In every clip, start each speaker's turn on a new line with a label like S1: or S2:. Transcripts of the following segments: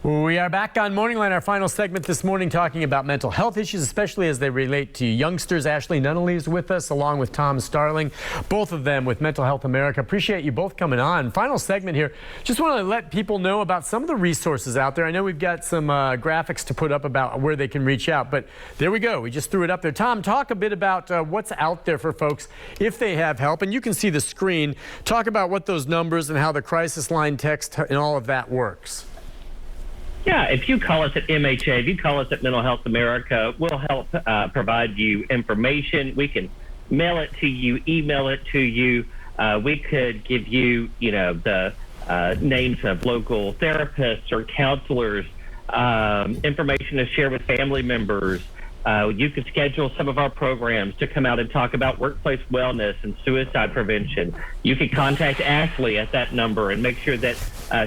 S1: We are back on Morning Line, our final segment this morning, talking about mental health issues, especially as they relate to youngsters. Ashley Nunnally is with us, along with Tom Starling, both of them with Mental Health America. Appreciate you both coming on. Final segment here. Just want to let people know about some of the resources out there. I know we've got some graphics to put up about where they can reach out, but there we go. We just threw it up there. Tom, talk a bit about what's out there for folks if they have help. And you can see the screen. Talk about what those numbers and how the crisis line text and all of that works.
S2: Yeah, if you call us at MHA, if you call us at Mental Health America, we'll help provide you information. We can mail it to you, email it to you. We could give you, the names of local therapists or counselors, information to share with family members. You could schedule some of our programs to come out and talk about workplace wellness and suicide prevention. You could contact Ashley at that number and make sure that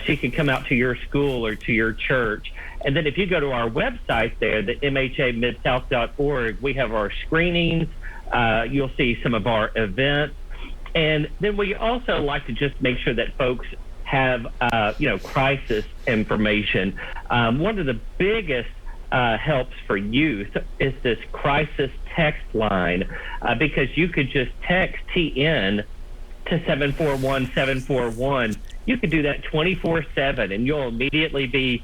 S2: she can come out to your school or to your church. And then if you go to our website there, the mhamidsouth.org, we have our screenings. You'll see some of our events. And then we also like to just make sure that folks have, crisis information. One of the biggest helps for youth is this crisis text line, because you could just text TN to 741-741. You could do that 24/7, and you'll immediately be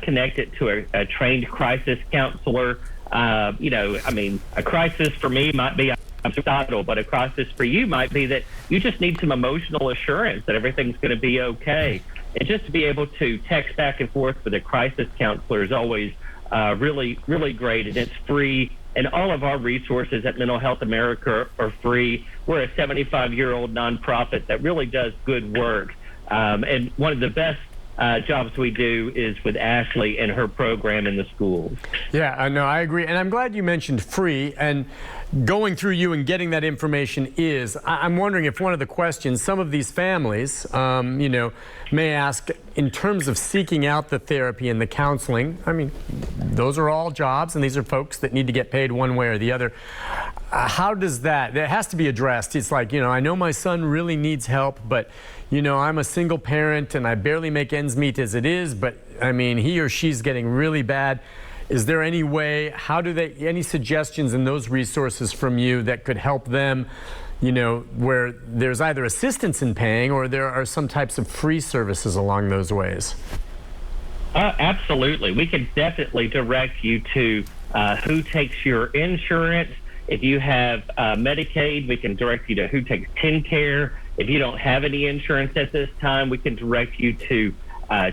S2: connected to a trained crisis counselor. A crisis for me might be suicidal, but a crisis for you might be that you just need some emotional assurance that everything's going to be okay. And just to be able to text back and forth with a crisis counselor is always really, really great, and it's free. And all of our resources at Mental Health America are free. We're a 75-year-old nonprofit that really does good work. And one of the best jobs we do is with Ashley and her program in the schools.
S1: Yeah, no, I agree. And I'm glad you mentioned free. And going through you and getting that information is, I'm wondering if one of the questions some of these families, may ask in terms of seeking out the therapy and the counseling. I mean, those are all jobs, and these are folks that need to get paid one way or the other. How does that has to be addressed? It's like, I know my son really needs help, but, I'm a single parent and I barely make ends meet as it is, but I mean, he or she's getting really bad. Is there any way, any suggestions in those resources from you that could help them, where there's either assistance in paying or there are some types of free services along those ways?
S2: Absolutely. We can definitely direct you to who takes your insurance. If you have Medicaid, we can direct you to who takes TennCare. If you don't have any insurance at this time, we can direct you to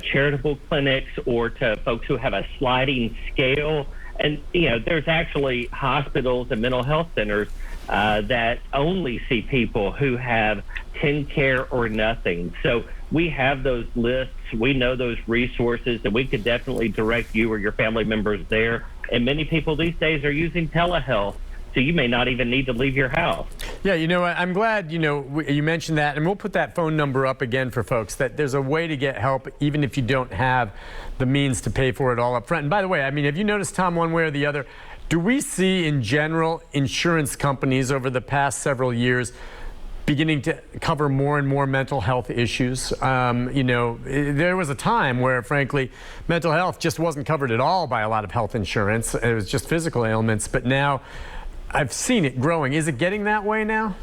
S2: charitable clinics or to folks who have a sliding scale. And, there's actually hospitals and mental health centers that only see people who have TennCare or nothing. So we have those lists. We know those resources, and we could definitely direct you or your family members there. And many people these days are using telehealth, so you may not even need to leave your house.
S1: Yeah, I'm glad, you mentioned that, and we'll put that phone number up again for folks, that there's a way to get help even if you don't have the means to pay for it all up front. And by the way, have you noticed, Tom, one way or the other, do we see in general insurance companies over the past several years beginning to cover more and more mental health issues? There was a time where, frankly, mental health just wasn't covered at all by a lot of health insurance. It was just physical ailments, but now I've seen it growing. Is it getting that way now?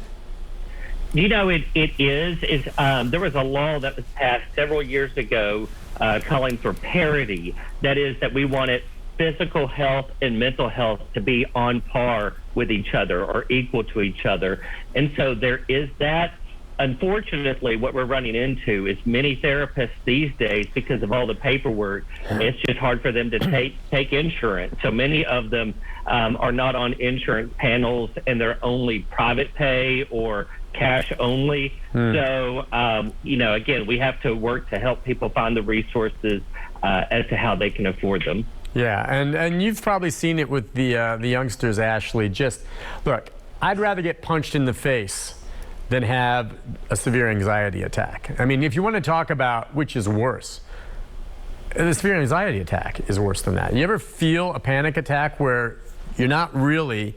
S2: It is. There was a law that was passed several years ago calling for parity. That is, that we wanted physical health and mental health to be on par with each other or equal to each other. And so there is that. Unfortunately, what we're running into is many therapists these days, because of all the paperwork, it's just hard for them to take insurance. So many of them are not on insurance panels, and they're only private pay or cash only. So, again, we have to work to help people find the resources as to how they can afford them.
S1: Yeah, and you've probably seen it with the youngsters, Ashley. Just, look, I'd rather get punched in the face than have a severe anxiety attack. If you want to talk about which is worse, the severe anxiety attack is worse than that. You ever feel a panic attack where you're not really,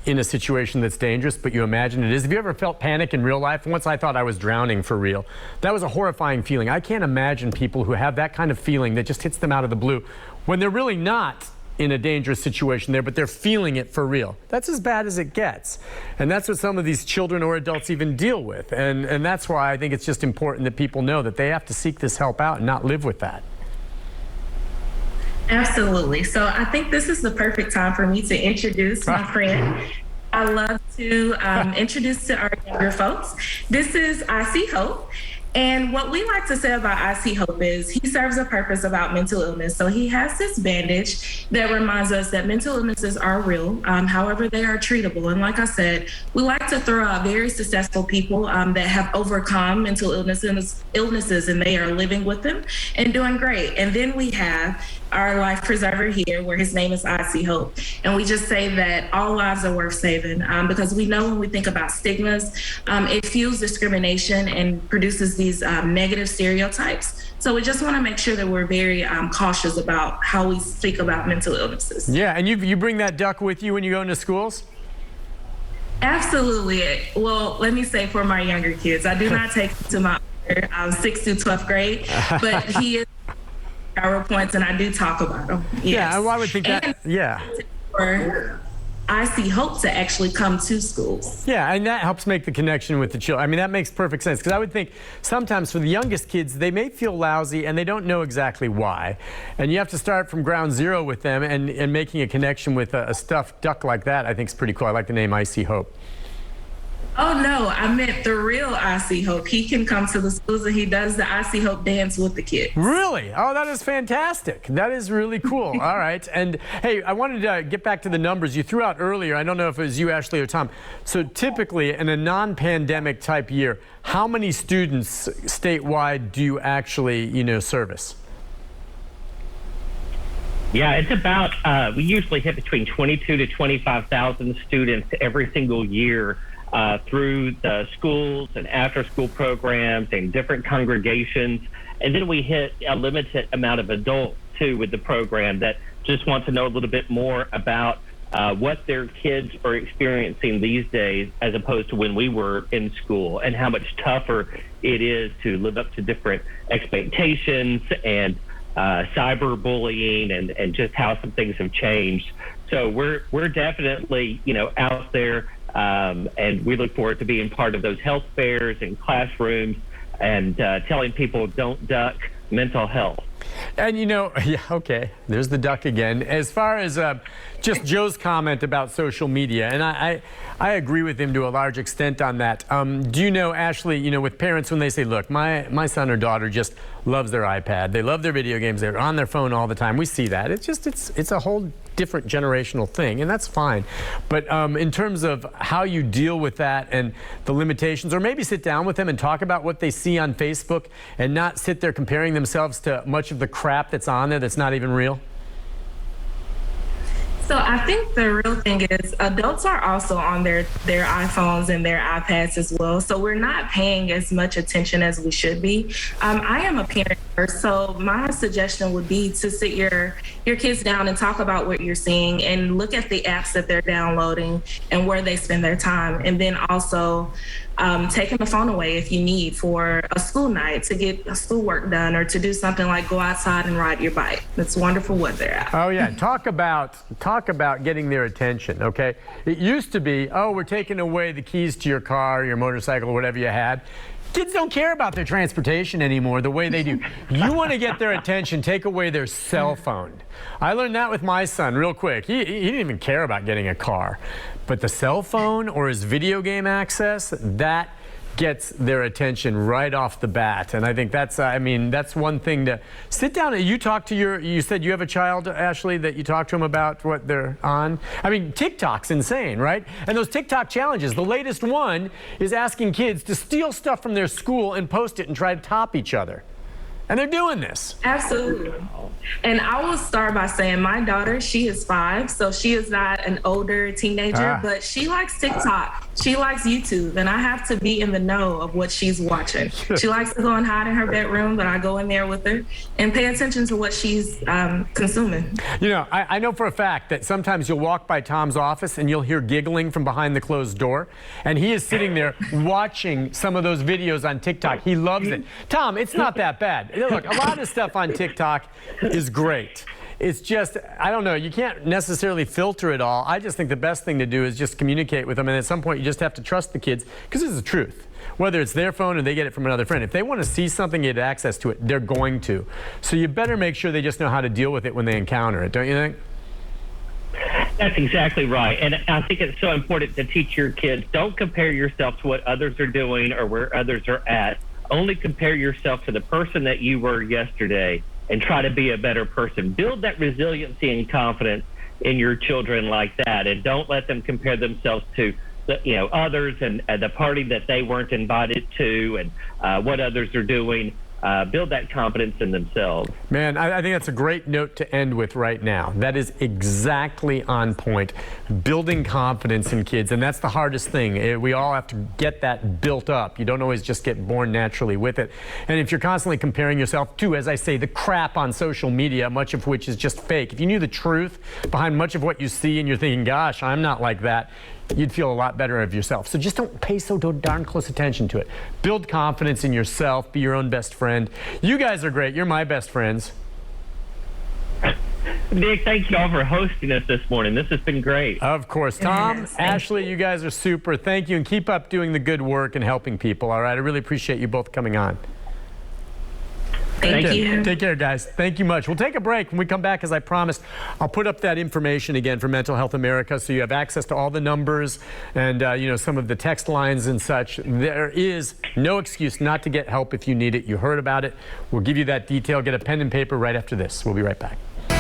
S1: in a situation that's dangerous, but you imagine it is. Have you ever felt panic in real life? Once I thought I was drowning for real. That was a horrifying feeling. I can't imagine people who have that kind of feeling that just hits them out of the blue when they're really not in a dangerous situation there, but they're feeling it for real. That's as bad as it gets. And that's what some of these children or adults even deal with. And that's why I think it's just important that people know that they have to seek this help out and not live with that.
S3: Absolutely. So I think this is the perfect time for me to introduce my friend. I love to introduce to our younger folks. This is I.C. Hope. And what we like to say about I.C. Hope is he serves a purpose about mental illness. So he has this bandage that reminds us that mental illnesses are real. However, they are treatable. And like I said, we like to throw out very successful people that have overcome mental illnesses and they are living with them and doing great. And then we have our life preserver here, where his name is I.C. Hope. And we just say that all lives are worth saving because we know when we think about stigmas, it fuels discrimination and produces these negative stereotypes. So we just want to make sure that we're very cautious about how we speak about mental illnesses.
S1: Yeah, and you bring that duck with you when you go into schools?
S3: Absolutely. Well, let me say for my younger kids, I do not take him to my 6th through 12th grade, but he is PowerPoints, and I do talk about them. Yes.
S1: Yeah, I would think that. Yeah.
S3: For I.C. Hope to actually come to schools.
S1: Yeah, and that helps make the connection with the children. I mean, that makes perfect sense, because I would think sometimes for the youngest kids, they may feel lousy and they don't know exactly why. And you have to start from ground zero with them, and making a connection with a stuffed duck like that, I think is pretty cool. I like the name I.C. Hope.
S3: Oh, no, I meant the real I.C. Hope. He can come to the schools and he does the I.C. Hope dance with the kids.
S1: Really? Oh, that is fantastic. That is really cool. All right. And hey, I wanted to get back to the numbers you threw out earlier. I don't know if it was you, Ashley, or Tom. So typically in a non-pandemic type year, how many students statewide do you actually, service?
S2: Yeah, it's about, we usually hit between 22 to 25,000 students every single year. Through the schools and after-school programs and different congregations. And then we hit a limited amount of adults, too, with the program that just want to know a little bit more about what their kids are experiencing these days as opposed to when we were in school, and how much tougher it is to live up to different expectations and cyberbullying and just how some things have changed. So we're definitely, out there. And we look forward to being part of those health fairs and classrooms and telling people don't duck mental health.
S1: And yeah, okay, there's the duck again. As far as just Joe's comment about social media, and I agree with him to a large extent on that. Do you know, Ashley, with parents when they say, look, my son or daughter just loves their iPad. They love their video games. They're on their phone all the time. We see that. It's a whole different generational thing, and that's fine. But in terms of how you deal with that and the limitations, or maybe sit down with them and talk about what they see on Facebook and not sit there comparing themselves to much of the crap that's on there that's not even real?
S3: So I think the real thing is adults are also on their iPhones and their iPads as well. So we're not paying as much attention as we should be. I am a parent first, so my suggestion would be to sit your kids down and talk about what you're seeing and look at the apps that they're downloading and where they spend their time. And then also taking the phone away if you need for a school night to get schoolwork done or to do something like go outside and ride your bike. It's wonderful weather out.
S1: Oh yeah, talk about getting their attention, okay? It used to be, oh, we're taking away the keys to your car, your motorcycle, or whatever you had. Kids don't care about their transportation anymore the way they do. You want to get their attention, take away their cell phone. I learned that with my son real quick. He didn't even care about getting a car. But the cell phone or his video game access, that gets their attention right off the bat. And I think that's, that's one thing to sit down and you talk to you said you have a child, Ashley, that you talk to them about what they're on. TikTok's insane, right? And those TikTok challenges, the latest one is asking kids to steal stuff from their school and post it and try to top each other. And they're doing this.
S3: Absolutely. And I will start by saying my daughter, she is 5, so she is not an older teenager, but she likes TikTok. She likes YouTube, and I have to be in the know of what she's watching. She likes to go and hide in her bedroom, but I go in there with her and pay attention to what she's consuming.
S1: You know, I know for a fact that sometimes you'll walk by Tom's office and you'll hear giggling from behind the closed door, and he is sitting there watching some of those videos on TikTok. He loves it. Tom, it's not that bad. Look, a lot of stuff on TikTok is great. It's just, I don't know, you can't necessarily filter it all. I just think the best thing to do is just communicate with them, and at some point you just have to trust the kids, because this is the truth. Whether it's their phone or they get it from another friend, if they want to see something, get access to it, they're going to. So you better make sure they just know how to deal with it when they encounter it, don't you think?
S2: That's exactly right. And I think it's so important to teach your kids, don't compare yourself to what others are doing or where others are at. Only compare yourself to the person that you were yesterday and try to be a better person. Build that resiliency and confidence in your children like that, and don't let them compare themselves to others and the party that they weren't invited to and what others are doing. Build that confidence in themselves.
S1: Man, I think that's a great note to end with right now. That is exactly on point. Building confidence in kids, and that's the hardest thing. We all have to get that built up. You don't always just get born naturally with it. And if you're constantly comparing yourself to, as I say, the crap on social media, much of which is just fake. If you knew the truth behind much of what you see and you're thinking, gosh, I'm not like that, you'd feel a lot better of yourself. So just don't pay so darn close attention to it. Build confidence in yourself. Be your own best friend. You guys are great. You're my best friends.
S2: Nick, thank you all for hosting us this morning. This has been great.
S1: Of course. Tom, Ashley, you guys are super. Thank you, and keep up doing the good work and helping people, all right? I really appreciate you both coming on.
S3: Thank you.
S1: Take care, guys. Thank you much. We'll take a break. When we come back, as I promised, I'll put up that information again for Mental Health America, so you have access to all the numbers and some of the text lines and such. There is no excuse not to get help if you need it. You heard about it. We'll give you that detail. Get a pen and paper right after this. We'll be right back.